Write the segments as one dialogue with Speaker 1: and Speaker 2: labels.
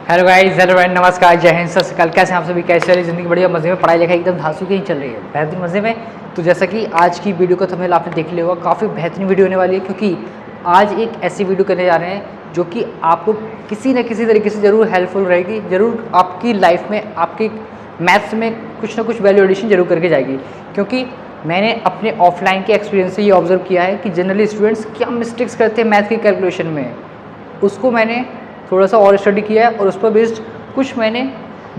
Speaker 1: Hello guys, hello friend, नमस्कार, जय हिंद, सत श्री अकाल। कैसे हैं आप सभी? कैसे चल रही ज़िंदगी? बढ़िया मज़े में, पढ़ाई लिखाई एकदम धांसू की ही चल रही है, बेहतरीन मज़े में। तो जैसा कि आज की वीडियो को थंबनेल आपने देख लिया होगा, काफ़ी बेहतरीन वीडियो होने वाली है, क्योंकि आज एक ऐसी वीडियो करने जा रहे हैं जो कि आपको किसी न किसी तरीके से ज़रूर हेल्पफुल रहेगी, ज़रूर आपकी लाइफ में, आपकी मैथ्स में कुछ ना कुछ वैल्यू एडिशन जरूर करके जाएगी। क्योंकि मैंने अपने ऑफलाइन के एक्सपीरियंस से ये ऑब्जर्व किया है कि जनरली स्टूडेंट्स क्या मिस्टेक्स करते हैं मैथ की कैलकुलेशन में। उसको मैंने थोड़ा सा और स्टडी किया है और उस पर बेस्ड कुछ मैंने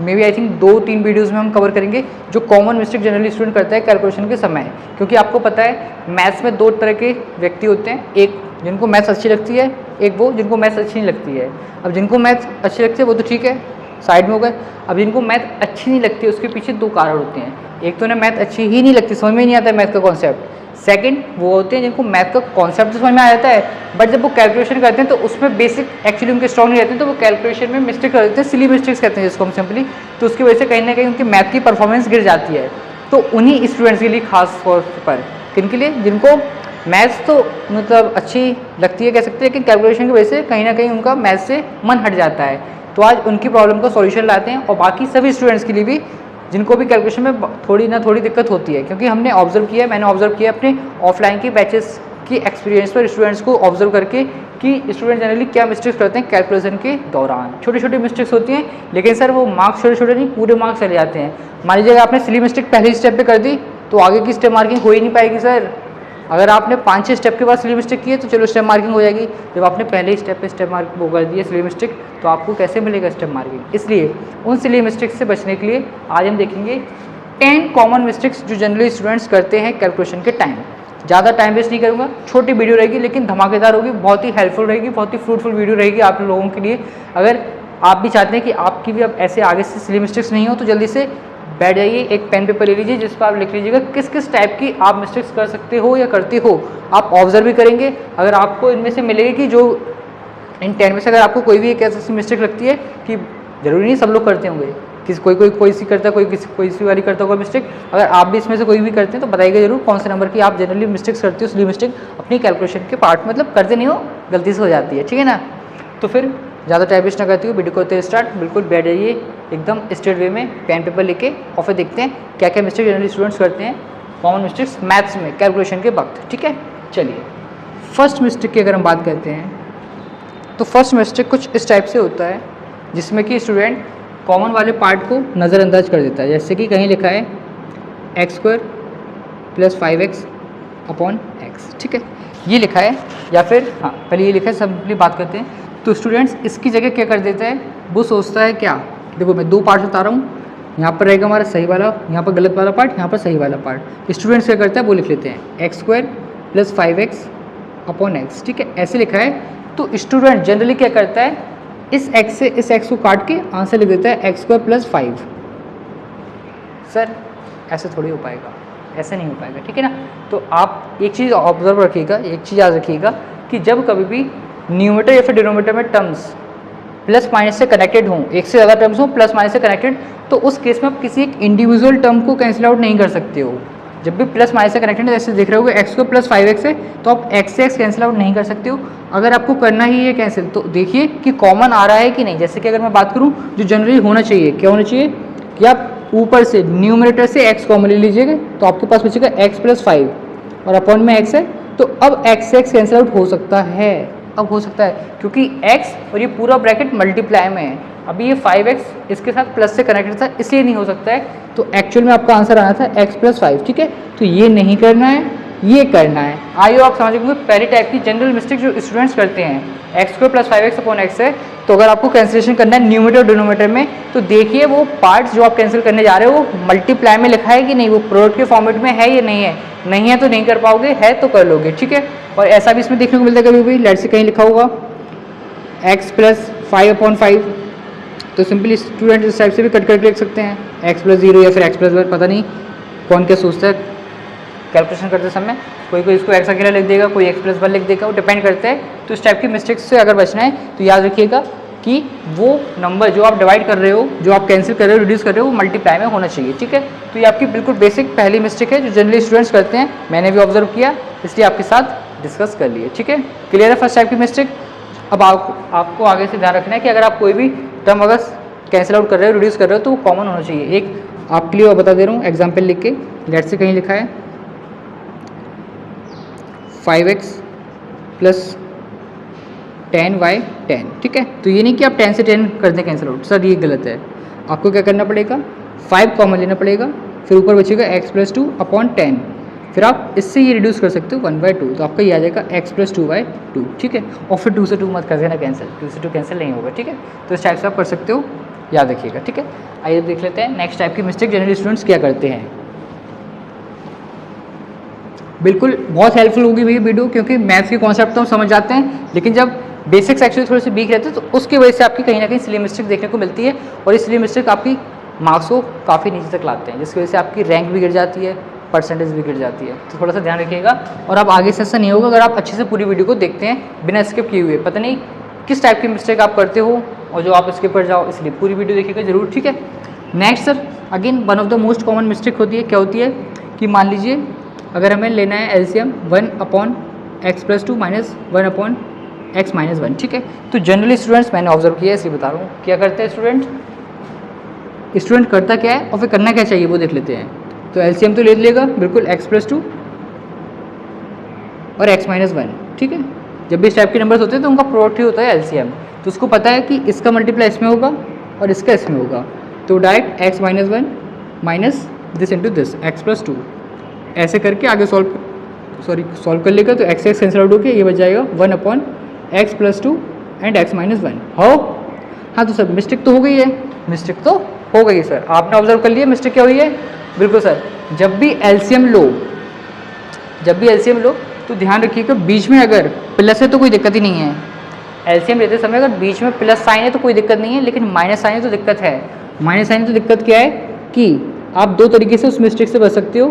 Speaker 1: may be I think 2-3 videos में हम कवर करेंगे जो कॉमन मिस्टेक जनरली स्टूडेंट करता है कैलकुलेशन के समय। क्योंकि आपको पता है मैथ्स में 2 तरह के व्यक्ति होते हैं, एक जिनको मैथ्स अच्छी लगती है, एक वो जिनको मैथ्स अच्छी नहीं लगती है। अब जिनको मैथ्स अच्छी लगती है वो तो ठीक है, साइड में हो गए। अब जिनको मैथ अच्छी नहीं लगती है उसके पीछे 2 कारण होते हैं। एक तो उन्हें मैथ अच्छी ही नहीं लगती, समझ में नहीं आता है मैथ का कॉन्सेप्ट। सेकंड वो होते हैं जिनको मैथ का कॉन्सेप्ट तो समझ में आ जाता है, बट जब वो कैलकुलेशन करते हैं तो उसमें बेसिक एक्चुअली उनके स्ट्रॉन्ग नहीं रहते हैं, तो वो कैलकुलेशन में मिस्टेक कर देते हैं, सिली मिस्टेक्स कहते हैं जिसको हम सिंपली। तो उसकी वजह से कहीं ना कहीं उनकी मैथ की परफॉर्मेंस गिर जाती है। तो उन्हीं स्टूडेंट्स के लिए खास तौर पर, किनके लिए? जिनको मैथ्स तो मतलब अच्छी लगती है कह सकते हैं, लेकिन कैलकुलेशन की वजह से कहीं ना कहीं उनका मैथ्स से मन हट जाता है। तो आज उनकी प्रॉब्लम का सॉल्यूशन लाते हैं, और बाकी सभी स्टूडेंट्स के लिए भी जिनको भी कैलकुलेशन में थोड़ी ना थोड़ी दिक्कत होती है। क्योंकि हमने ऑब्जर्व किया है, मैंने ऑब्जर्व किया अपने ऑफलाइन की बैचेस की एक्सपीरियंस पर, स्टूडेंट्स को ऑब्जर्व करके कि स्टूडेंट जनरली क्या मिस्टेक्स करते हैं कैलकुलेशन के दौरान। छोटी छोटी मिस्टेक्स होती हैं, लेकिन सर वो मार्क्स छोटे छोटे नहीं, पूरे मार्क्स चले जाते हैं। मान लीजिए अगर आपने सिली मिस्टेक पहले स्टेप पे कर दी तो आगे की स्टेप मार्किंग हो ही नहीं पाएगी सर। अगर आपने 5-6 स्टेप के बाद सिली मिस्टेक की है तो चलो स्टेप मार्किंग हो जाएगी। जब आपने पहले ही स्टेप पे स्टेप मार्क वो कर दिया सिली मिस्टेक, तो आपको कैसे मिलेगा स्टेप मार्किंग? इसलिए उन सिली मिस्टेक्स से बचने के लिए आज हम देखेंगे 10 कॉमन मिस्टेक्स जो जनरली स्टूडेंट्स करते हैं कैलकुलेशन के टाइम। ज़्यादा टाइम वेस्ट नहीं करूँगा, छोटी वीडियो रहेगी लेकिन धमाकेदार होगी, बहुत ही हेल्पफुल रहेगी, बहुत ही फ्रूटफुल वीडियो रहेगी आप लोगों के लिए। अगर आप भी चाहते हैं कि आपकी भी अब ऐसे आगे से सिली मिस्टेक्स नहीं हो तो जल्दी से बैठ जाइए, एक पेन पेपर ले लीजिए जिस पर आप लिख लीजिएगा किस किस टाइप की आप मिस्टेक्स कर सकते हो या करते हो। आप ऑब्जर्व भी करेंगे, अगर आपको इनमें से मिलेगी कि जो इन 10 में से अगर आपको कोई भी एक ऐसी मिस्टेक लगती है कि ज़रूरी नहीं सब लोग करते होंगे, किसी कोई सी करता है, कोई सी वाली करता होगा मिस्टेक, अगर आप भी इसमें से कोई भी करते हैं तो बताइएगा जरूर कौन से नंबर की आप जनरली मिस्टेक्स करते हो, सिली मिस्टेक अपनी कैलकुलेशन के पार्ट मतलब करते नहीं हो, गलती से हो जाती है, ठीक है ना। तो फिर ज़्यादा टाइम वेस्ट ना करती हूँ, वीडियो को होते स्टार्ट। बिल्कुल बैठ जाइए एकदम स्ट्रेट वे में, पेन पेपर लेके, और फिर देखते हैं क्या क्या मिस्टेक जनरली स्टूडेंट्स करते हैं, कॉमन मिस्टेक्स मैथ्स में कैलकुलेशन के वक्त, ठीक है। चलिए फर्स्ट मिस्टेक की अगर हम बात करते हैं तो फर्स्ट मिस्टेक कुछ इस टाइप से होता है जिसमें कि स्टूडेंट कॉमन वाले पार्ट को नज़रअंदाज कर देता है। जैसे कि कहीं लिखा है x² + 5x अपॉन x, ठीक है, ये लिखा है, या फिर हाँ पहले ये लिखा है, सिंपली बात करते हैं। तो स्टूडेंट्स इसकी जगह क्या कर देता है, वो सोचता है क्या, देखो मैं 2 पार्ट बता रहा हूँ, यहाँ पर रहेगा हमारा सही वाला, यहाँ पर गलत वाला पार्ट, यहाँ पर सही वाला पार्ट। स्टूडेंट्स क्या करता है वो लिख लेते हैं x² + 5x अपॉन x, ठीक है, ऐसे लिखा है। तो स्टूडेंट जनरली क्या करता है, इस x से इस x को काट के आंसर लिख देता है x² + 5। सर ऐसे थोड़ी हो पाएगा, ऐसे नहीं हो पाएगा, ठीक है ना। तो आप एक चीज़ ऑब्जर्व रखिएगा, एक चीज़ याद रखिएगा कि जब कभी भी न्यूमरेटर या फिर डिनोमिनेटर में टर्म्स प्लस माइनस से कनेक्टेड हों, एक से ज़्यादा टर्म्स हों प्लस माइनस से कनेक्टेड, तो उस केस में आप किसी एक इंडिविजुअल टर्म को कैंसिल आउट नहीं कर सकते हो। जब भी प्लस माइनस से कनेक्टेड है, जैसे देख रहे होगे x² + 5x है, तो आप x से x कैंसिल आउट नहीं कर सकते हो। अगर आपको करना ही है कैंसिल तो देखिए कि कॉमन आ रहा है कि नहीं। जैसे कि अगर मैं बात करूं जो जनरली होना चाहिए, क्या होना चाहिए कि आप ऊपर से न्यूमरेटर से x कॉमन ले लीजिएगा, तो आपके पास बचेगा x + 5 और अपॉन में x है, तो अब x से x कैंसिल आउट हो सकता है, अब हो सकता है क्योंकि x और ये पूरा ब्रैकेट मल्टीप्लाई में है। अभी ये 5x इसके साथ प्लस से कनेक्टेड था इसलिए नहीं हो सकता है, तो एक्चुअल में आपका आंसर आना था x + 5, ठीक है। तो ये नहीं करना है, ये करना है। आइए आप समझेंगे पहले टाइप की जनरल मिस्टेक जो स्टूडेंट्स करते हैं, x² + 5x अपॉन x है, तो अगर आपको कैंसिलेशन करना है न्यूमरेटर और डिनोमिनेटर में, तो देखिए वो पार्ट्स जो आप कैंसिल करने जा रहे हो वो मल्टीप्लाई में लिखा है कि नहीं, वो प्रोडक्ट के फॉर्मेट में है या नहीं है। नहीं है तो नहीं कर पाओगे, है तो कर लोगे, ठीक है। और ऐसा भी इसमें देखने को मिलता है कभी भी, लेट से कहीं लिखा होगा x + 5 अपॉन 5, तो सिंपली स्टूडेंट इस टाइप से भी कट करके लिख सकते हैं x + 0 या फिर x + 1, पता नहीं कौन क्या सोचता है कैलकुलेशन करते समय। कोई इसको x अकेला लिख देगा, कोई x + 1 लिख देगा, वो डिपेंड करता है। तो इस टाइप की मिस्टेक्स से अगर बचना है तो याद रखिएगा कि वो नंबर जो आप डिवाइड कर रहे हो, जो आप कैंसिल कर रहे हो, रिड्यूस कर रहे हो, वो मल्टीप्लाई में होना चाहिए, ठीक है। तो ये आपकी बिल्कुल बेसिक पहली मिस्टेक है जो जनरली स्टूडेंट्स करते हैं, मैंने भी ऑब्जर्व किया इसलिए आपके साथ डिस्कस कर लिए, ठीक है। क्लियर है फर्स्ट टाइप की मिस्टेक। अब आपको आगे से ध्यान रखना है कि अगर आप कोई भी टर्म अगर कैंसिल आउट कर रहे हो, रिड्यूस कर रहे हो, तो वो कॉमन होना चाहिए। एक आपके लिए बता दे रहा हूँ एग्जाम्पल लिख के, लेट से कहीं लिखा है 5x प्लस 10y 10, ठीक है। तो ये नहीं कि आप 10 से 10 कर दें कैंसिल आउट, सर ये गलत है। आपको क्या करना पड़ेगा, 5 कॉमन लेना पड़ेगा, फिर ऊपर बचेगा x प्लस 2 अपॉन 10, फिर आप इससे ये रिड्यूस कर सकते हो 1/2, तो आपका ये आ जाएगा x प्लस 2/2, ठीक है। और फिर 2 से 2 मत कर देना कैंसिल, 2 से 2 कैंसिल नहीं होगा, ठीक है। तो इस टाइप से आप कर सकते हो, याद रखिएगा, ठीक है। आइए देख लेते हैं नेक्स्ट टाइप की मिस्टेक जनरली स्टूडेंट्स क्या करते हैं। बिल्कुल बहुत हेल्पफुल होगी भैया वीडियो, क्योंकि मैथ्स के कॉन्सेप्ट तो हम समझ जाते हैं, लेकिन जब बेसिक्स एक्चुअली थोड़े से वीक रहते हैं तो उसकी वजह से आपकी कहीं ना कहीं सिली मिस्टेक देखने को मिलती है, और इस सिली मिस्टेक आपकी मार्क्स को काफ़ी नीचे तक लाते हैं, जिसकी वजह से आपकी रैंक भी गिर जाती है, परसेंटेज भी गिर जाती है। तो थोड़ा सा ध्यान रखिएगा, और आप आगे से ऐसा नहीं होगा अगर आप अच्छे से पूरी वीडियो को देखते हैं बिना स्किप किए हुए। पता नहीं किस टाइप की मिस्टेक आप करते हो और जो आप स्किप कर जाओ, इसलिए पूरी वीडियो देखिएगा जरूर, ठीक है। Next sir, again one of the most common mistake होती है, क्या होती है कि मान लीजिए अगर हमें लेना है LCM 1/x plus 2 minus 1/x minus 1, ठीक है। तो जनरली स्टूडेंट्स मैंने ऑब्जर्व किया है, इसलिए बता रहा हूँ क्या करते हैं स्टूडेंट करता क्या है और फिर करना क्या चाहिए वो देख लेते हैं। तो एलसीएम तो ले लेगा बिल्कुल x प्लस 2 और x माइनस 1, ठीक है। जब भी इस टाइप के नंबर्स होते हैं तो उनका प्रोडक्ट ही होता है एलसीएम, तो उसको पता है कि इसका मल्टीप्लाई इसमें होगा और इसका इसमें होगा, तो direct x minus 1 minus this into this x plus 2 ऐसे करके आगे सॉल्व कर लेगा। तो x कैंसिल आउट होकर ये बच जाएगा 1/x plus 2 and x minus 1। हो हाँ, तो सर मिस्टेक तो हो गई है, मिस्टेक तो हो गई है सर, आपने ऑब्जर्व कर लिया मिस्टेक क्या हुई है। बिल्कुल सर, जब भी एलसीएम लो तो ध्यान रखिएगा बीच में अगर प्लस है तो कोई दिक्कत ही नहीं है। एलसीएम लेते समय अगर बीच में प्लस साइन है तो कोई दिक्कत नहीं है, लेकिन माइनस साइन है तो दिक्कत है। माइनस साइन तो दिक्कत क्या है कि आप दो तरीके से उस मिस्टेक से बच सकते हो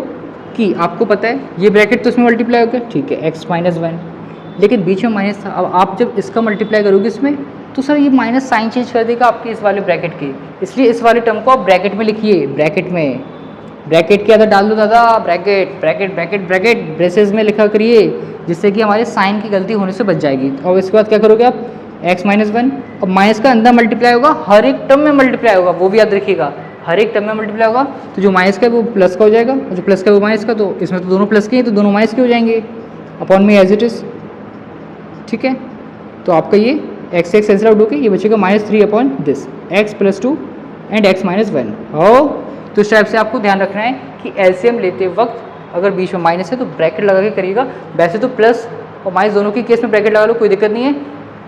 Speaker 1: कि आपको पता है ये ब्रैकेट तो इसमें मल्टीप्लाई हो गया, ठीक है, x माइनस 1, लेकिन बीच में माइनस था। अब आप जब इसका मल्टीप्लाई करोगे इसमें तो सर ये माइनस साइन चेंज कर देगा आपके इस वाले ब्रैकेट के, इसलिए इस वाले टर्म को आप ब्रैकेट में लिखिए। ब्रैकेट के अंदर डाल दो दादा, ब्रैकेट ब्रेसेस में लिखा करिए, जिससे कि हमारे साइन की गलती होने से बच जाएगी। और इसके बाद क्या करोगे आप, x माइनस 1 और माइनस का अंदर मल्टीप्लाई होगा, हर एक टर्म में मल्टीप्लाई होगा, वो भी याद रखिएगा, हर एक टर्म में मल्टीप्लाई होगा। तो जो माइनस का है वो प्लस का हो जाएगा और जो प्लस का है वो माइनस का, तो इसमें तो दोनों प्लस के हैं तो दोनों माइनस के हो जाएंगे अपॉन में एज इट इज, ठीक है। तो आपका ये x कैंसिल आउट होकर ये बचेगा -3 upon this x plus 2 and x minus 1। हो तो इस टाइप से आपको ध्यान रखना है कि एलसीएम लेते वक्त अगर बीच में माइनस है तो ब्रैकेट लगा के करिएगा। वैसे तो प्लस और माइनस दोनों के केस में ब्रैकेट लगा लो, कोई दिक्कत नहीं है,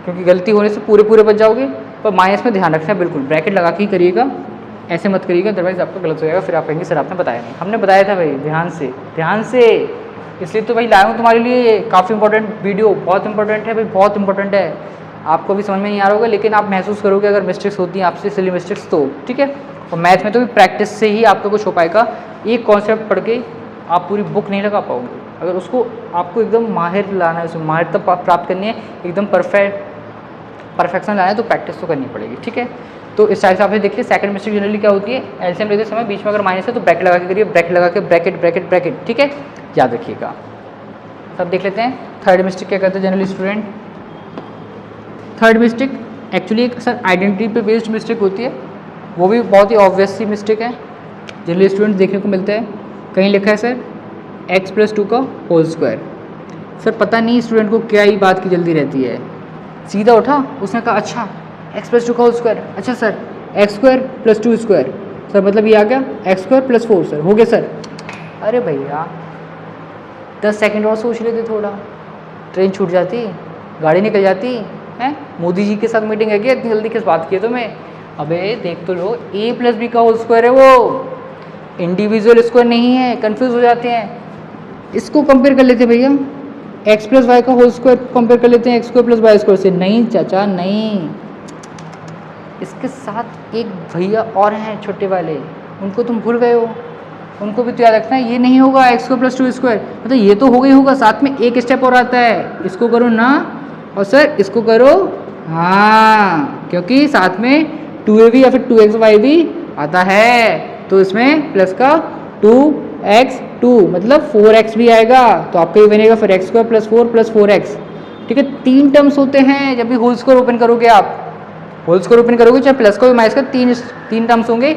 Speaker 1: क्योंकि गलती होने से पूरे बच जाओगे, पर माइनस में ध्यान रखना है, बिल्कुल ब्रैकेट लगा के ही करिएगा, ऐसे मत करिएगा, अदरवाइज आपका गलत हो जाएगा। फिर आप कहेंगे सर आपने बताया नहीं। हमने बताया था भाई, ध्यान से, इसलिए तो भाई लाया हूँ तुम्हारे लिए, काफ़ी इंपॉर्टेंट वीडियो, बहुत इंपॉर्टेंट है भाई, बहुत इंपॉर्टेंट है। आपको भी समझ में नहीं आ रहा होगा, लेकिन आप महसूस करोगे अगर मिस्टेक्स होती हैं आपसे, सिली मिस्टेक्स, तो ठीक है। और मैथ में तो भी प्रैक्टिस से ही आपको कुछ हो पाएगा। एक कॉन्सेप्ट पढ़ के आप पूरी बुक नहीं लगा पाओगे, अगर उसको आपको एकदम माहिर लाना है, उसमें माहिरता प्राप्त करनी है, एकदम परफेक्शन लाना है, तो प्रैक्टिस तो करनी पड़ेगी, ठीक है। तो इस टाइप से आपने देखिए सेकंड मिस्टेक जनरली क्या होती है, एलसीएम लेते समय बीच में अगर माइनस है तो ब्रैकेट लगा के करिए, ब्रैकेट लगा के ब्रैकेट, ठीक है, याद रखिएगा। सब देख लेते हैं थर्ड मिस्टेक क्या करते हैं generally student. Third mistake actually एक सर आइडेंटिटी पे बेस्ड मिस्टेक होती है, वो भी बहुत ही ऑब्वियस सी मिस्टेक है, जनरली स्टूडेंट देखने को मिलता है। कहीं लिखा है सर x प्लस 2 का होल स्क्वायर, सर पता नहीं स्टूडेंट को क्या ही बात की जल्दी रहती है, सीधा उठा उसने कहा अच्छा x प्लस 2 का होल स्क्वायर, अच्छा sir x square plus 2 square, sir मतलब ये आ गया x स्क्वायर प्लस 4, सर हो गया सर। अरे भैया 10 सेकंड और सोच लेते, थोड़ा ट्रेन छूट जाती, गाड़ी निकल जाती है। मोदी जी के साथ मीटिंग है क्या, इतनी जल्दी किस बात की है तुम्हें। अबे देख तो लो, a प्लस बी का होल स्क्वायर है, वो इंडिविजुअल स्क्वायर नहीं है, कंफ्यूज हो जाते हैं। इसको कंपेयर कर लेते भैया, x प्लस वाई का होल स्क्वायर कंपेयर कर लेते हैं x square plus y square से। नहीं चाचा नहीं, इसके साथ एक भैया और हैं छोटे वाले, उनको तुम भूल गए हो, उनको भी तो याद रखना है। ये नहीं होगा x स्क्वायर प्लस 2 स्क्वायर, मतलब ये तो हो गई होगा, साथ में एक स्टेप और आता है, इसको करो ना, और सर इसको करो हाँ, क्योंकि साथ में 2ab या फिर 2xy भी आता है, तो इसमें प्लस का 2x2 मतलब 4x भी आएगा, तो आपका ये बनेगा फिर x square plus 4 plus 4x, ठीक है। 3 टर्म्स होते हैं जब भी होल स्क्वायर ओपन करोगे आप, होल स्क्वायर ओपन करोगे चाहे प्लस का माइनस का, तीन टर्म्स होंगे,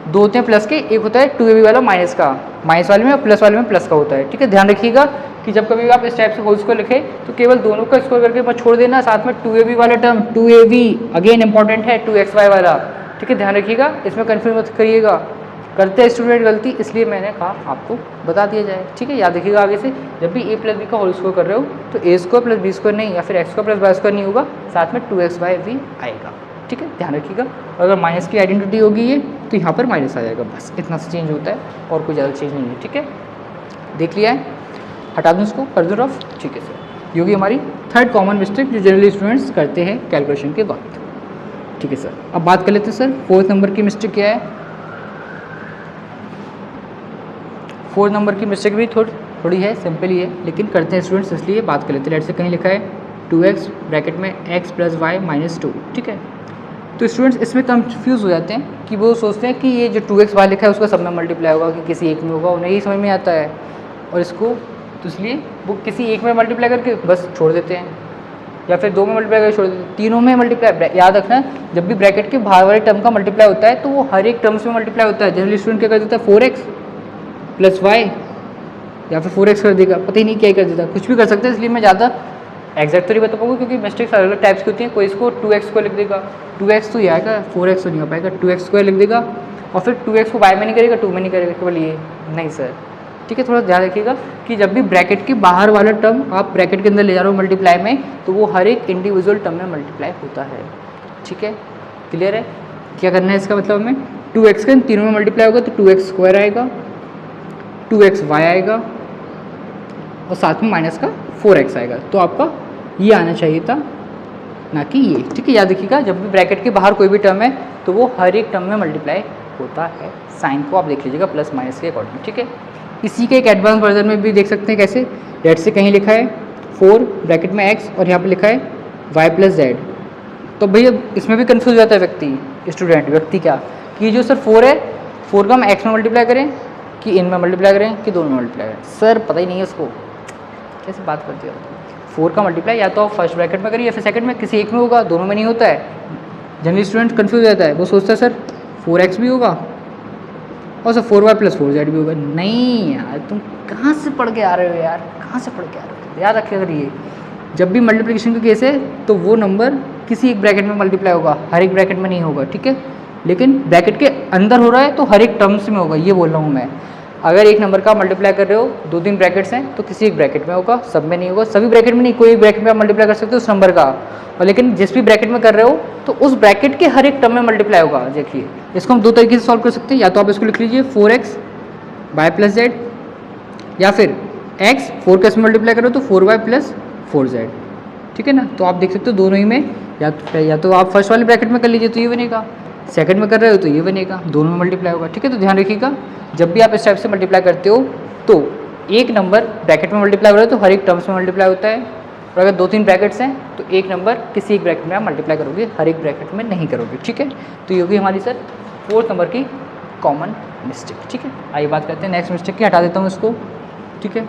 Speaker 1: दो होते हैं प्लस के, एक होता है 2ab वाला माइनस का, माइनस वाले में और प्लस वाले में प्लस का होता है। ठीक है, ध्यान रखिएगा कि जब कभी भी आप इस टाइप से होल स्क्वायर लिखे तो केवल दोनों का स्क्वायर करके मत छोड़ देना, साथ में 2ab वाला टर्म 2ab अगेन इंपॉर्टेंट है 2xy वाला। ठीक है, ध्यान रखिएगा, इसमें कन्फ्यूज मत करिएगा, करते हैं स्टूडेंट गलती, इसलिए मैंने कहा आपको बता दिया जाए। ठीक है, याद रखिएगा आगे से जब भी a प्लस बी का होल स्क्वायर कर रहे हो तो a square plus b square नहीं, या फिर x square plus y square नहीं होगा, साथ में 2xyv आएगा। ठीक है, ध्यान रखिएगा। अगर माइनस की आइडेंटिटी होगी ये तो यहाँ पर माइनस आ जाएगा, बस इतना सा चेंज होता है और कोई ज़्यादा चेंज नहीं है। ठीक है, देख लिया है, हटा दूँ इसको, कर दूँ रफ। ठीक है सर, ये होगी हमारी थर्ड कॉमन मिस्टेक जो जनरली स्टूडेंट्स करते हैं कैलकुलेशन के वक्त। ठीक है सर, अब बात कर लेते हैं सर फोर्थ नंबर की मिस्टेक क्या है। फोर्थ नंबर की मिस्टेक भी थोड़ी है, सिंपल ही है, लेकिन करते हैं स्टूडेंट्स इसलिए बात कर लेते हैं। लेट से कहीं लिखा है 2x ब्रैकेट में x प्लस वाई माइनस 2। ठीक है, तो स्टूडेंट्स इसमें कंफ्यूज हो जाते हैं कि वो सोचते हैं कि ये जो 2x वाई लिखा है उसका सब में मल्टीप्लाई होगा कि किसी एक में होगा, उन्हें ही समझ में आता है, और इसको तो इसलिए वो किसी एक में मल्टीप्लाई करके बस छोड़ देते हैं, या फिर दो में मल्टीप्लाई करके छोड़ देते हैं, तीनों में मल्टीप्लाई। याद रखना, जब भी ब्रैकेट के बाहर वाले टर्म का मल्टीप्लाई होता है तो वो हर एक टर्म्स में मल्टीप्लाई होता है। जनरली स्टूडेंट क्या कर देता है 4x प्लस वाई, या फिर 4x कर देगा, पता ही नहीं क्या कर देता, कुछ भी कर सकते हैं। इसलिए मैं ज़्यादा एग्जैक्ट तो नहीं बता पाऊंगा क्योंकि मिस्टेक्स अलग अलग टाइप्स की होती हैं। कोई इसको 2x को लिख देगा, 2x तो ये आएगा, 4x तो नहीं हो पाएगा, 2x स्क्वायर लिख देगा, और फिर 2x को y में नहीं करेगा, 2 में नहीं करेगा, केवल ये नहीं सर। ठीक है, थोड़ा ध्यान रखिएगा कि जब भी ब्रैकेट के बाहर वाला टर्म आप ब्रैकेट के अंदर ले जा रहे हो मल्टीप्लाई में, तो वो हर एक इंडिविजुअल टर्म में मल्टीप्लाई होता है। ठीक है, क्लियर है। क्या करना है इसका मतलब हमें 2x का इन तीनों में मल्टीप्लाई होगा तो 2x स्क्वायर आएगा, 2xy आएगा, और साथ में माइनस का 4x आएगा। तो आपका ये आना चाहिए था, ना कि ये। ठीक है, याद रखिएगा जब भी ब्रैकेट के बाहर कोई भी टर्म है तो वो हर एक टर्म में मल्टीप्लाई होता है। साइन को आप देख लीजिएगा प्लस माइनस के अकॉर्डिंग। ठीक है, इसी के एक एडवांस वर्जन में भी देख सकते हैं कैसे। लेट से कहीं लिखा है 4 ब्रैकेट में x और यहाँ पे लिखा है y प्लस जेड, तो भैया इसमें भी कन्फ्यूज हो जाता है व्यक्ति क्या कि जो सर 4 है, 4 का हम x में मल्टीप्लाई करें कि इन में मल्टीप्लाई करें कि दोनों में मल्टीप्लाई करें। सर पता ही नहीं है उसको, कैसे बात करते हो। 4 का मल्टीप्लाई या तो आप फर्स्ट ब्रैकेट में करिए या फिर सेकंड में, किसी एक में होगा, दोनों में नहीं होता है। जनरली स्टूडेंट कन्फ्यूज हो जाता है, वो सोचता है सर 4x भी होगा और सर 4y प्लस 4z भी होगा। नहीं यार, तुम कहाँ से पढ़ के आ रहे हो यार, कहाँ से पढ़ के आ रहे हो। याद रखिए, अगर ये जब भी मल्टीप्लिकेशन का केस है तो वो नंबर किसी एक ब्रैकेट में मल्टीप्लाई होगा, हर एक ब्रैकेट में नहीं होगा। ठीक है, लेकिन ब्रैकेट के अंदर हो रहा है तो हर एक टर्म्स में होगा, ये बोल रहा हूँ मैं। अगर एक नंबर का मल्टीप्लाई कर रहे हो, 2-3 ब्रैकेट्स हैं तो किसी एक ब्रैकेट में होगा, सब में नहीं होगा, सभी ब्रैकेट में नहीं, कोई एक ब्रैकेट में आप मल्टीप्लाई कर सकते हो उस नंबर का, और लेकिन जिस भी ब्रैकेट में कर रहे हो तो उस ब्रैकेट के हर एक टर्म में मल्टीप्लाई होगा। देखिए, इसको हम दो तरीके से सॉल्व कर सकते हैं, या तो आप इसको लिख लीजिए 4x y प्लस जेड, या फिर x 4 के इसमें मल्टीप्लाई करो तो 4y प्लस 4z। ठीक है ना, तो आप देख सकते हो दोनों ही में, या तो आप फर्स्ट वाले ब्रैकेट में कर लीजिए तो ये बनेगा, सेकंड में कर रहे हो तो ये बनेगा, दोनों में मल्टीप्लाई होगा। ठीक है, तो ध्यान रखिएगा जब भी आप इस टाइप से मल्टीप्लाई करते हो तो एक नंबर ब्रैकेट में मल्टीप्लाई हो रहा है तो हर एक टर्म्स में मल्टीप्लाई होता है, और अगर 2-3 ब्रैकेट्स हैं तो एक नंबर किसी एक ब्रैकेट में आप मल्टीप्लाई करोगे, हर एक ब्रैकेट में नहीं करोगे। ठीक है, तो ये होगी हमारी सर 4th नंबर की कॉमन मिस्टेक। ठीक है, आइए बात करते हैं नेक्स्ट मिस्टेक की, हटा देता हूँ इसको। ठीक है,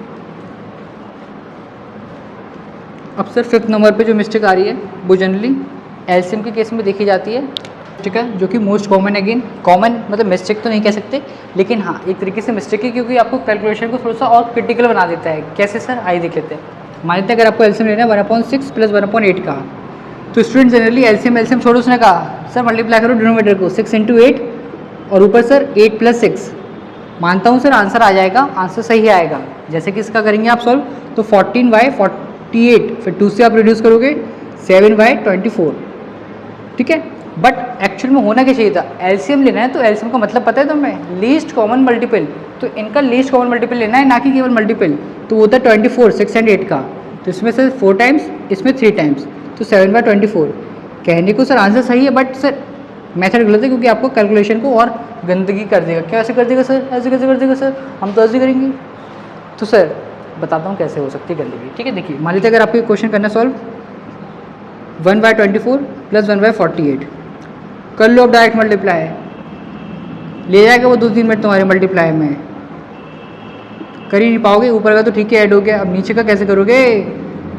Speaker 1: अब सर 5th नंबर पे जो मिस्टेक आ रही है वो जनरली एलसीएम के केस में देखी जाती है। ठीक है, जो कि मोस्ट कॉमन, अगेन कॉमन मतलब मिस्टेक तो नहीं कह सकते, लेकिन हाँ एक तरीके से मिस्टेक है क्योंकि आपको कैलकुलेशन को थोड़ा सा और क्रिटिकल बना देता है। कैसे सर, आइए देख लेते हैं। मान लेते हैं अगर आपको एलसीएम लेना है 1/6 प्लस 1/8 का, तो स्टूडेंट जनरली एलसीएम छोड़ो, उसने कहा सर मल्टीप्लाई करो डिनोमिनेटर को 6 × 8 और ऊपर सर 8 + 6। मानता हूँ सर आंसर आ जाएगा, आंसर सही आएगा। जैसे कि इसका करेंगे आप सॉल्व तो 14y 48, फिर 2 से आप रिड्यूस करोगे 7y 24। ठीक है, बट एक्चुअल में होना क्या चाहिए था, एलसीएम लेना है तो एलसीएम का मतलब पता है तुम्हें, लीस्ट कॉमन मल्टीपल। तो इनका लीस्ट कॉमन मल्टीपल लेना है, ना कि केवल मल्टीपल। तो वो था 24, 6 और 8 का, तो इसमें से 4 टाइम्स, इसमें 3 टाइम्स, तो 7/24। कहने को सर आंसर सही है, बट सर मेथड गलत है क्योंकि आपको कैलकुलेशन को और गंदगी कर देगा। क्या ऐसे कर देगा सर, ऐसे कैसे कर देगा सर, हम तो ऐसे करेंगे। तो सर बताता हूँ कैसे हो सकती है गंदगी। ठीक है, देखिए मान लीजिए अगर आपको क्वेश्चन करना सॉल्व 1/24 प्लस 1/48, कर लो अब डायरेक्ट मल्टीप्लाई, ले जाएगा वो 2-3 मिनट तुम्हारे मल्टीप्लाई में, कर ही नहीं पाओगे। ऊपर का तो ठीक है ऐड हो गया, अब नीचे का कैसे करोगे।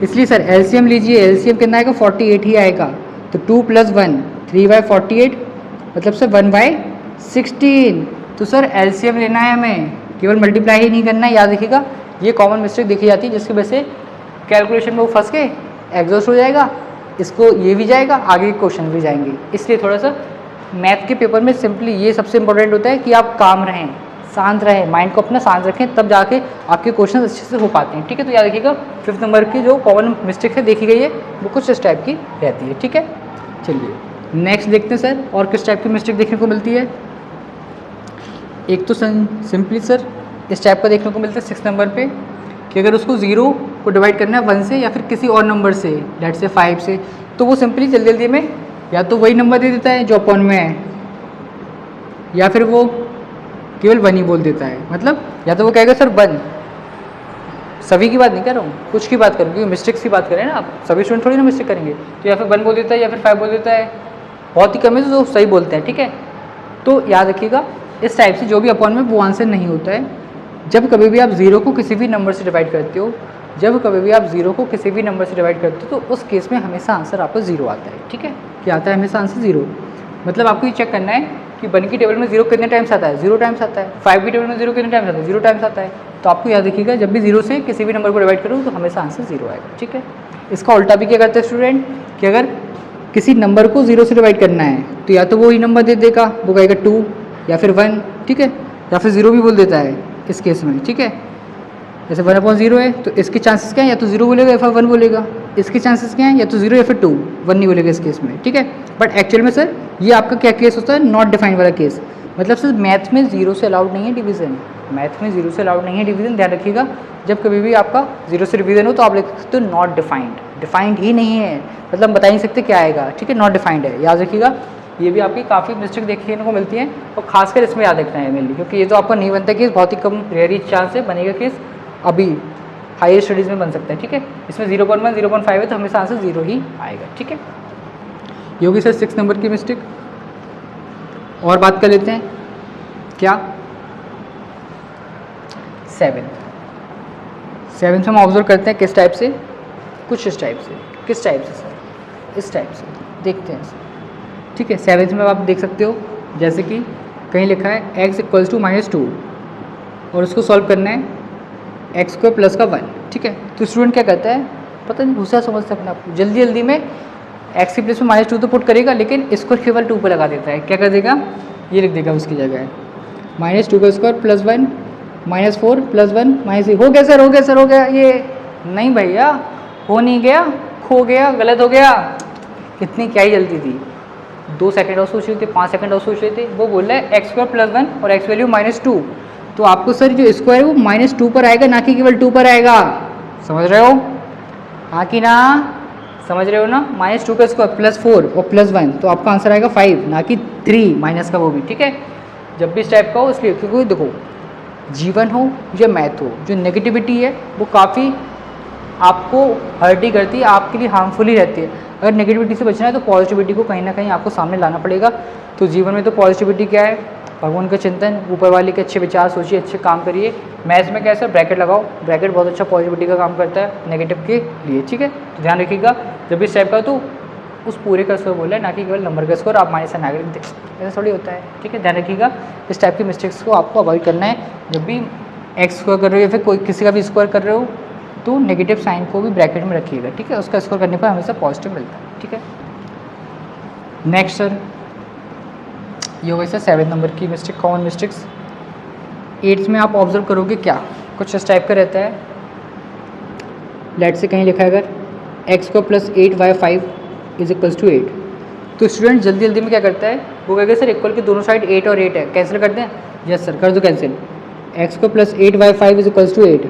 Speaker 1: इसलिए सर एलसीएम लीजिए, एलसीएम कितना आएगा 48 ही आएगा। तो 2 + 1 3/48 मतलब सर 1/16। तो सर एलसीएम लेना है हमें, केवल मल्टीप्लाई ही नहीं करना है, याद रखिएगा। ये कॉमन मिस्टेक देखी जाती है जिसकी वजह से कैलकुलेशन में वो फंस के एग्जॉस्ट हो जाएगा, इसको ये भी जाएगा, आगे के क्वेश्चन भी जाएंगे। इसलिए थोड़ा सा मैथ के पेपर में सिंपली ये सबसे इंपॉर्टेंट होता है कि आप काम रहें, शांत रहें, माइंड को अपना शांत रखें, तब जाके आपके क्वेश्चन अच्छे से हो पाते हैं। ठीक है, तो याद रखिएगा 5th नंबर की जो कॉमन मिस्टेक है देखी गई है वो कुछ इस टाइप की रहती है। ठीक है, चलिए नेक्स्ट देखते हैं सर और किस टाइप की मिस्टेक देखने को मिलती है। एक तो सिंपली सर इस टाइप का देखने को मिलता है 6 नंबर पे कि अगर उसको 0 को डिवाइड करना है 1 से या फिर किसी और नंबर से, लेट से 5 से, तो वो सिंपली जल्दी जल्दी में या तो वही नंबर दे देता है जो अपॉन में है, या फिर वो केवल 1 ही बोल देता है। मतलब या तो वो कहेगा सर 1, सभी की बात नहीं कर रहा हूँ, कुछ की बात करूँ, क्योंकि मिस्टेक्स की बात करें ना, आप सभी स्टूडेंट थोड़ी ना मिस्टेक करेंगे। तो या फिर 1 बोल देता है या फिर 5 बोल देता है, बहुत ही कम है तो सही बोलते हैं। ठीक है, तो याद रखिएगा इस टाइप से जो भी अपॉन में वो आंसर नहीं होता है। जब कभी भी आप 0 को किसी भी नंबर से डिवाइड करते हो, जब कभी भी आप 0 को किसी भी नंबर से डिवाइड करते हो तो उस केस में हमेशा आंसर आपको 0 आता है। ठीक है, क्या आता है हमेशा आंसर 0। मतलब आपको ये चेक करना है कि 1 की टेबल में 0 कितने टाइम्स आता है, 0 टाइम्स आता है। 5 की टेबल में 0 कितने टाइम्स आता है, 0 टाइम्स आता है। तो आपको याद रखिएगा जब भी 0 से किसी भी नंबर को डिवाइड करो तो हमेशा आंसर 0 आएगा। ठीक है, इसका उल्टा भी क्या करते हैं स्टूडेंट कि अगर किसी नंबर को 0 से डिवाइड करना है तो या तो वो ही नंबर दे देगा, वो कहेगा 2 या फिर 1। ठीक है, या फिर 0 भी बोल देता है इस केस में। ठीक है, जैसे 1/0 है तो इसके चांसेस क्या है, या तो 0 बोलेगा या फिर 1 बोलेगा। इसके चांसेस क्या है, या तो 0 या फिर 2, 1 नहीं बोलेगा इस केस में। ठीक है, बट एक्चुअल में सर ये आपका क्या केस होता है, नॉट डिफाइंड वाला केस। मतलब सर मैथ में 0 से अलाउड नहीं है डिवीजन, मैथ में 0 से अलाउड नहीं है डिवीजन। ध्यान रखिएगा जब कभी भी आपका 0 से डिवीजन हो तो आप लिख सकते हो नॉट डिफाइंड, डिफाइंड ही नहीं है, मतलब बता नहीं सकते क्या आएगा। ठीक है, नॉट डिफाइंड है, याद रखिएगा। ये भी आपकी काफ़ी मिस्टेक देखने को मिलती है और खासकर इसमें याद रखना है मेनली, क्योंकि ये तो आपका नहीं बनता केस, बहुत ही कम रेयर चांस है बनेगा केस, अभी हायर स्टडीज़ में बन सकता है। ठीक है, इसमें 0.1 0.5 है तो हमेशा आंसर 0 ही आएगा। ठीक है, ये होगी सर 6 नंबर की मिस्टेक। और बात कर लेते हैं क्या 7 से हम ऑब्जर्व करते हैं किस टाइप से, कुछ इस टाइप से। किस टाइप से सर, इस टाइप से देखते हैं सर। ठीक है, 7 में आप देख सकते हो जैसे कि कहीं लिखा है x = -2 और उसको सॉल्व करना है x² + का 1। ठीक है, तो स्टूडेंट क्या करता है, पता नहीं दूसरा समझता है अपने आप को, जल्दी जल्दी में x की प्लेस में -2 तो पुट करेगा लेकिन इसको केवल 2 पर लगा देता है। क्या कर देगा, ये लिख देगा उसकी जगह -2² + 1 -4 + 1 -3। हो गया सर, हो गया सर, हो गया। ये नहीं भैया, हो नहीं गया, खो गया, गलत हो गया। कितनी क्या ही जल्दी थी, 2 सेकंड और सोच रहे थे, 5 सेकंड और सोच रहे थे। वो बोल रहा है x² + 1 और x वैल्यू -2, तो आपको सर जो स्क्वायर है वो -2 पर आएगा, ना कि केवल 2 पर आएगा। समझ रहे हो, हाँ कि ना, समझ रहे हो ना। -2 का स्क्वायर +4 और +1 तो आपका आंसर आएगा 5, ना कि 3 माइनस का वो भी। ठीक है, जब भी इस टाइप का हो, इसलिए क्योंकि देखो जीवन हो या मैथ हो, जो नेगेटिविटी है वो काफ़ी आपको हर्ट ही करती है, आपके लिए हार्मफुल ही रहती है। अगर नेगेटिविटी से बचना है तो पॉजिटिविटी को कहीं ना कहीं आपको सामने लाना पड़ेगा। तो जीवन में तो पॉजिटिविटी क्या है, भगवान का चिंतन, ऊपर वाले के अच्छे विचार सोचिए, अच्छे काम करिए। मैथ्स में क्या है सर, ब्रैकेट लगाओ, ब्रैकेट बहुत अच्छा पॉजिटिविटी का काम करता है नेगेटिव के लिए। ठीक है, तो ध्यान रखिएगा जब इस टाइप का तो उस पूरे का स्कोर बोला है, ना कि केवल नंबर का स्कोर आप माइनस नेगेटिव, ऐसा थोड़ी होता है। ठीक है, ध्यान रखिएगा इस टाइप की मिस्टेक्स को आपको अवॉइड करना है। जब भी एक्स स्क्वायर कर रहे हो या फिर कोई किसी का भी स्क्वायर कर रहे हो तो नेगेटिव साइन को भी ब्रैकेट में रखिएगा। ठीक है, उसका स्कोर करने पर हमेशा पॉजिटिव मिलता है। ठीक है, नेक्स्ट सर ये होगा सर 7 नंबर की मिस्टेक, कॉमन मिस्टेक्स। 8th में आप ऑब्जर्व करोगे क्या, कुछ इस टाइप का रहता है। लेट से कहीं लिखा है अगर x² + 8y5 = 8, तो स्टूडेंट जल्दी जल्दी में क्या करता है, वो कहेगा सर इक्वल के दोनों साइड 8 और 8 है, कैंसिल कर दें। यस सर, कर दो कैंसिल। x² + 8y5 = 8,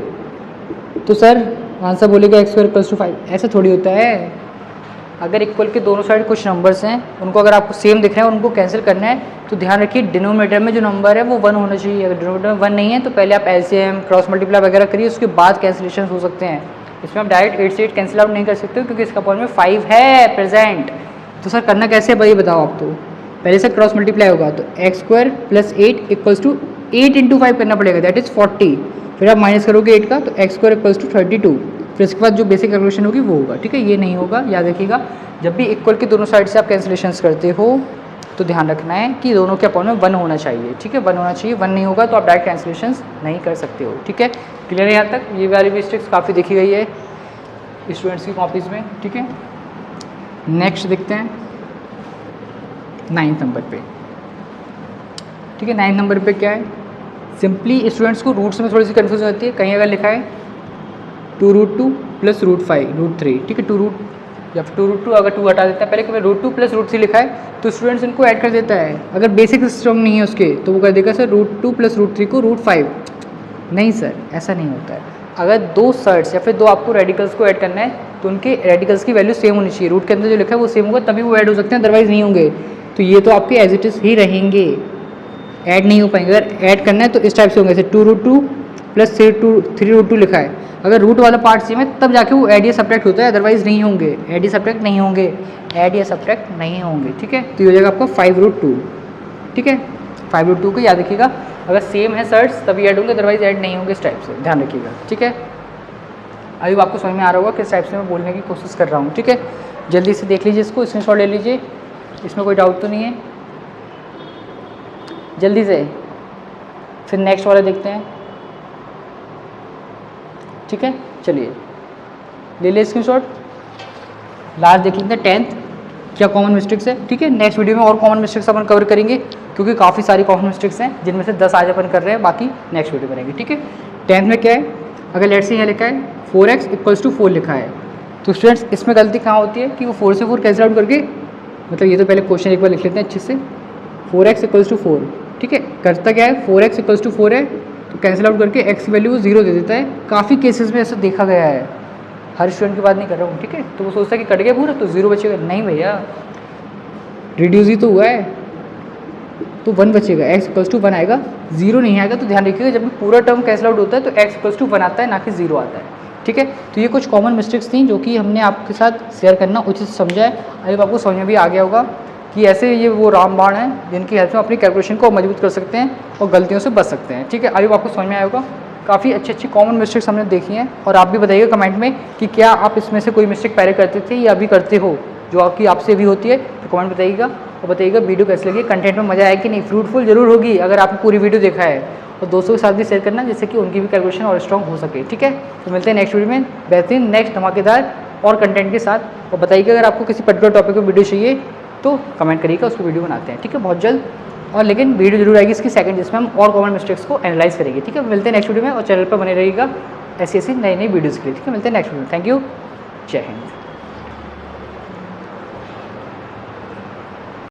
Speaker 1: तो सर आंसर बोलेगा x² = 5। ऐसा थोड़ी होता है, अगर इक्वल के दोनों साइड कुछ नंबर्स हैं, उनको अगर आपको सेम दिख रहे हैं, उनको कैंसिल करना है, तो ध्यान रखिए डिनोमिनेटर में जो नंबर है वो 1 होना चाहिए। अगर डिनोमिनेटर में 1 नहीं है तो पहले आप एलसीएम, क्रॉस मल्टीप्लाई वगैरह करिए, उसके बाद कैंसिलेशन हो सकते हैं। इसमें आप डायरेक्ट 8 से 8 कैंसिल आउट नहीं कर सकते हो क्योंकि इसका पॉइंट में 5 है प्रेजेंट। तो सर करना कैसे है भाई बताओ आप, तो पहले से क्रॉस मल्टीप्लाई होगा तो x² + 8 = 8 × 5 करना पड़ेगा, दैट इज़ 40। फिर आप माइनस करोगे 8 का तो x² = 32, फिर इसके बाद जो बेसिक कैलकुलेशन होगी वो होगा, ठीक है। ये नहीं होगा, याद रखिएगा। जब भी इक्वल के दोनों साइड से आप कैंसिलेशंस करते हो तो ध्यान रखना है कि दोनों के अपॉन में 1 होना चाहिए, ठीक है। 1 होना चाहिए, 1 नहीं होगा तो आप डायरेक्ट कैंसिलेशंस नहीं कर सकते हो, ठीक है। क्लियर है यहाँ तक? ये वाली मिस्टेक्स काफ़ी देखी गई है स्टूडेंट्स की कॉपीज़ में, ठीक है। नेक्स्ट देखते हैं 9th नंबर पे, ठीक है। 9th नंबर पे क्या है, सिंपली स्टूडेंट्स को रूट्स में थोड़ी सी कन्फ्यूजन होती है। कहीं अगर लिखा है 2√2 प्लस √5 √3, ठीक है। 2 रूट या फिर 2√2 अगर 2 हटा देता है, पहले कभी √2 प्लस √3 लिखा है तो स्टूडेंट्स इनको ऐड कर देता है। अगर बेसिक सिस्टम नहीं है उसके तो वो कर देगा सर √2 प्लस √3 को √5। नहीं सर, ऐसा नहीं होता है। अगर दो सर्ट्स या फिर दो आपको रेडिकल्स को ऐड करना है तो उनके रेडिकल्स की वैल्यू सेम होनी चाहिए। रूट के अंदर जो लिखा है वो सेम होगा तभी वो ऐड हो सकते हैं, अदरवाइज नहीं होंगे। तो ये तो आपके एज इट इज़ ही रहेंगे, ऐड नहीं हो पाएंगे। अगर ऐड करना है तो इस टाइप से होंगे, जैसे 2√2 प्लस 3√2 लिखा है, अगर रूट वाला पार्ट सेम है तब जाके वो ऐड या सब्ट्रैक्ट होता है, अदरवाइज नहीं होंगे। ऐड या सब्ट्रैक्ट नहीं होंगे, ऐड या सब्ट्रैक्ट नहीं होंगे, ठीक है। तो ये हो जाएगा आपका 5√2, ठीक है। 5√2 को याद रखिएगा, अगर सेम है सर्ट्स तभी ऐड होंगे, अदरवाइज ऐड नहीं होंगे, इस टाइप से ध्यान रखिएगा, ठीक है। अभी आपको समझ में आ रहा होगा किस टाइप से मैं बोलने की कोशिश कर रहा हूँ, ठीक है। जल्दी से देख लीजिए इसको, स्क्रीनशॉट ले लीजिए, इसमें कोई डाउट तो नहीं है। जल्दी से फिर नेक्स्ट वाला देखते हैं, ठीक है। चलिए ले ले स्क्रीनशॉट। लास्ट देख लेते हैं 10th क्या कॉमन मिस्टेक्स है, ठीक है। नेक्स्ट वीडियो में और कॉमन मिस्टेक्स अपन कवर करेंगे क्योंकि काफ़ी सारी कॉमन मिस्टेक्स हैं जिनमें से 10 आज अपन कर रहे हैं, बाकी नेक्स्ट वीडियो में रहेंगे, ठीक है। 10th में क्या है, अगर लेट्स से यहाँ लिखा है 4x = 4 लिखा है तो स्टूडेंट्स इसमें गलती कहाँ होती है कि वो 4 से 4 कैंसिल आउट करके, मतलब ये तो पहले क्वेश्चन एक बार लिख लेते हैं अच्छे से। 4x = 4, ठीक है। करता क्या है, 4x = 4 है तो कैंसिल आउट करके x की वैल्यू वो 0 दे देता है। काफ़ी केसेस में ऐसा देखा गया है, हर स्टूडेंट की बात नहीं कर रहा हूँ, ठीक है। तो वो सोचता है कि कट गया पूरा तो 0 बचेगा, नहीं भैया, रिड्यूस ही तो हुआ है तो 1 बचेगा, x = 1 आएगा, 0 नहीं आएगा। तो ध्यान रखिएगा जब भी पूरा टर्म कैंसिल आउट होता है तो x = 1 आता है, ना कि 0 आता है, ठीक है। तो ये कुछ कॉमन मिस्टेक्स थी जो कि हमने आपके साथ शेयर करना उचित समझा है। अब आपको समझ में भी आ गया होगा कि ऐसे ये वो रामबाण है जिनकी हेल्प से अपनी कैलकुलेशन को मजबूत कर सकते हैं और गलतियों से बच सकते हैं, ठीक है। अभी आपको समझ में आया होगा, काफ़ी अच्छी कॉमन मिस्टेक्स हमने देखी हैं। और आप भी बताइएगा कमेंट में कि क्या आप इसमें से कोई मिस्टेक पहले करते थे या अभी करते हो जो आपकी आपसे भी होती है, तो कमेंट बताइएगा। और बताइएगा वीडियो कैसे लगी, कंटेंट में मज़ा आया कि नहीं, फ्रूटफुल जरूर होगी अगर आपने पूरी वीडियो देखा है। और दोस्तों के साथ भी शेयर करना जिससे कि उनकी भी कैलकुलेशन और स्ट्रॉन्ग हो सके, ठीक है। तो मिलते हैं नेक्स्ट वीडियो में बेहतरीन नेक्स्ट धमाकेदार और कंटेंट के साथ। और बताइएगा अगर आपको किसी पर्टिकुलर टॉपिक पर वीडियो चाहिए तो कमेंट करिएगा, उसको वीडियो बनाते हैं, ठीक है, बहुत जल्द। और लेकिन वीडियो जरूर आएगी इसकी सेकंड, जिसमें हम और कॉमन मिस्टेक्स को एनालाइज करेंगे, ठीक है। मिलते हैं नेक्स्ट वीडियो में और चैनल पर बने रहिएगा ऐसी नई वीडियोज़ के लिए, ठीक है। मिलते हैं नेक्स्ट वीडियो में। थैंक यू, जय हिंद।